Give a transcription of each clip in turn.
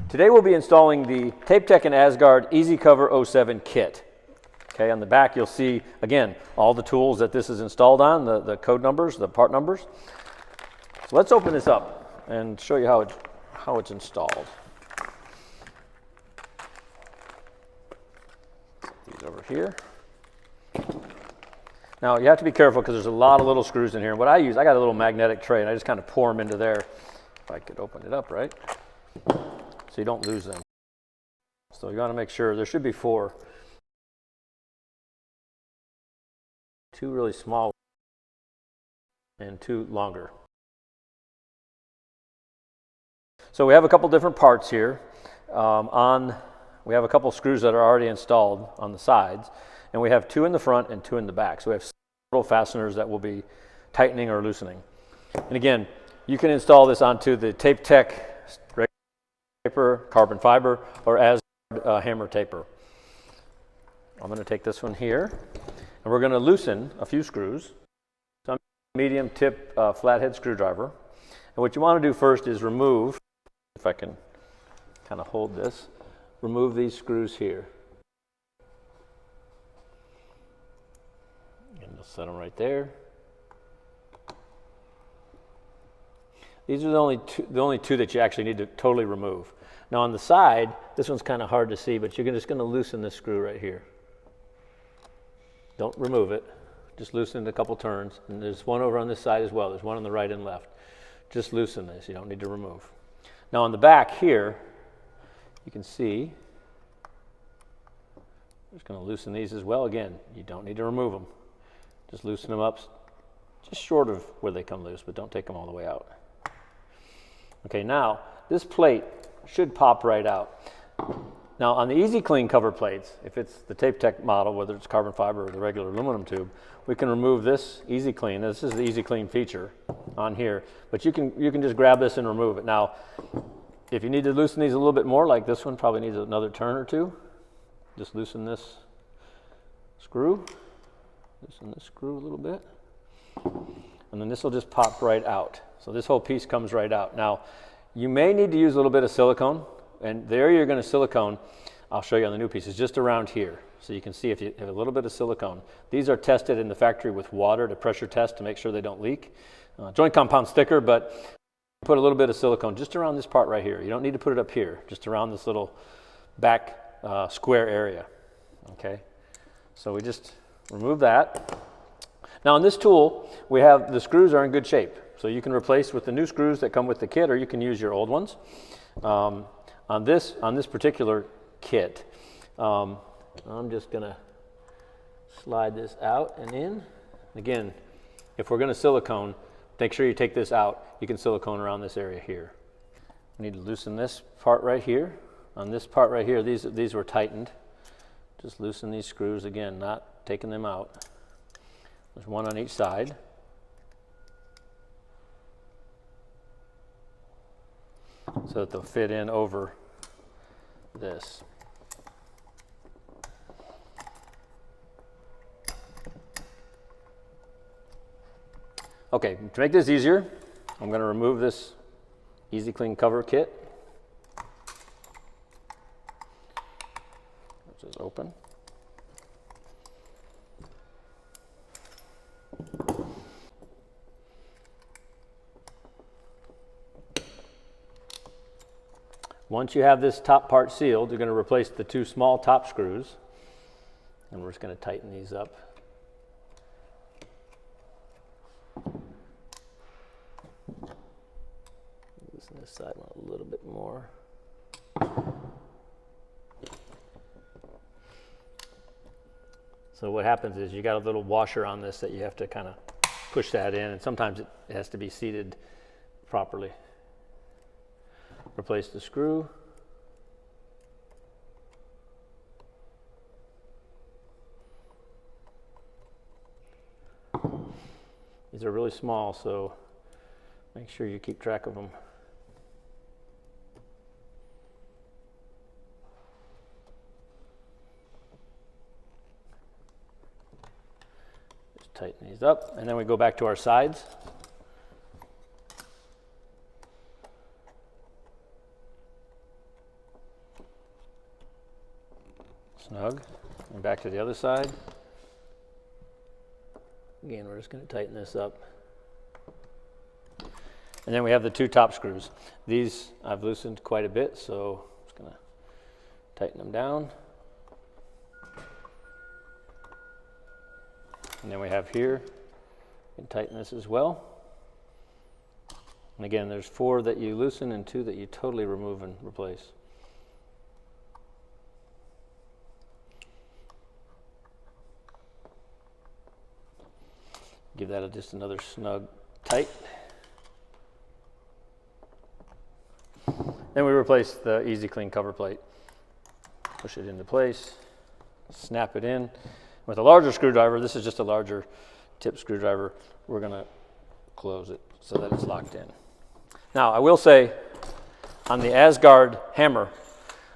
Today we'll be installing the TapeTech and ASGARD EZCOVER07 kit. Okay, on the back you'll see, again, all the tools that this is installed on, the code numbers, the part numbers. So let's open this up and show you how it's installed. Put these over here. Now you have to be careful because there's a lot of little screws in here. And what I got a little magnetic tray and I just kind of pour them into there. If I could open it up, right? So you don't lose them. So you want to make sure, there should be 4. 2 really small and 2 longer. So we have a couple different parts here. We have a couple screws that are already installed on the sides, and we have 2 in the front and 2 in the back. So we have several fasteners that will be tightening or loosening. And again, you can install this onto the TapeTech taper, carbon fiber, or ASGARD hammer taper. I'm going to take this one here, and we're going to loosen a few screws. Some medium tip flathead screwdriver. And what you want to do first is remove, if I can kind of hold this, remove these screws here. And just set them right there. These are the only two that you actually need to totally remove. Now on the side, this one's kind of hard to see, but you're just going to loosen this screw right here. Don't remove it. Just loosen it a couple turns. And there's one over on this side as well. There's one on the right and left. Just loosen this. You don't need to remove. Now on the back here, you can see, I'm just going to loosen these as well. Again, you don't need to remove them. Just loosen them up just short of where they come loose, but don't take them all the way out. Okay, now this plate should pop right out. Now on the Easy Clean cover plates, if it's the TapeTech model, whether it's carbon fiber or the regular aluminum tube, we can remove this Easy Clean. This is the Easy Clean feature on here, but you can just grab this and remove it. Now, if you need to loosen these a little bit more, like this one probably needs another turn or 2, just loosen this screw, loosen this screw a little bit, and then this will just pop right out. So this whole piece comes right out. Now, you may need to use a little bit of silicone, and there you're going to silicone, I'll show you on the new pieces, just around here. So you can see if you have a little bit of silicone. These are tested in the factory with water to pressure test to make sure they don't leak. Joint compound sticker, but put a little bit of silicone just around this part right here. You don't need to put it up here, just around this little back square area. Okay, so we just remove that. Now on this tool, we have the screws are in good shape. So you can replace with the new screws that come with the kit, or you can use your old ones. On this particular kit, I'm just going to slide this out and in. Again, if we're going to silicone, make sure you take this out. You can silicone around this area here. We need to loosen this part right here. On this part right here, these were tightened. Just loosen these screws again, not taking them out. There's one on each side. So that they'll fit in over this. Okay, to make this easier, I'm going to remove this Easy Clean cover kit. Which is open. Once you have this top part sealed, you're going to replace the 2 small top screws, and we're just going to tighten these up. Loosen this side one a little bit more. So what happens is you got a little washer on this that you have to kind of push that in, and sometimes it has to be seated properly. Replace the screw. These are really small, so make sure you keep track of them. Just tighten these up, and then we go back to our sides. snug. And back to the other side. Again, we're just going to tighten this up. And then we have the 2 top screws. These I've loosened quite a bit, so I'm just going to tighten them down. And then we have here, you can tighten this as well. And again, there's 4 that you loosen and 2 that you totally remove and replace. Give that just another snug tight. Then we replace the Easy Clean cover plate. Push it into place, snap it in. With a larger screwdriver, this is just a larger tip screwdriver, we're going to close it so that it's locked in. Now, I will say, on the ASGARD hammer,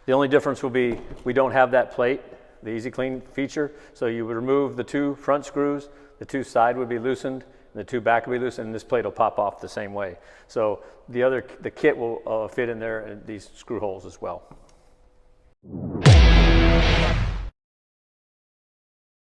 the only difference will be we don't have that plate, the Easy Clean feature, so you would remove the 2 front screws, the 2 side would be loosened, and the 2 back would be loosened, and this plate will pop off the same way. So the kit will fit in there, and these screw holes as well.